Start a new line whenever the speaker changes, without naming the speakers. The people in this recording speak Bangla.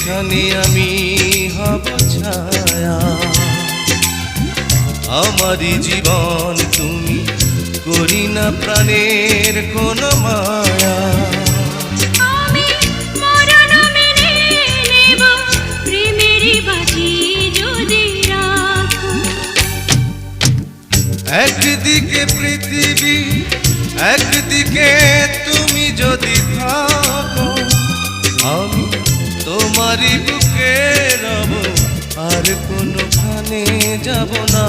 সেখানে আমি হব ছায়া। আমারই জীবন তুমি, করি না প্রাণের কোন মায়া।
আমি মরণ মেনে নেব, প্রেমেরই বাজি যদি রাখো।
একদিকে পৃথিবী, একদিকে তুমি যদি থাকো, আমি তোমারই বুকে রব, আর কোনোখানে যাব না।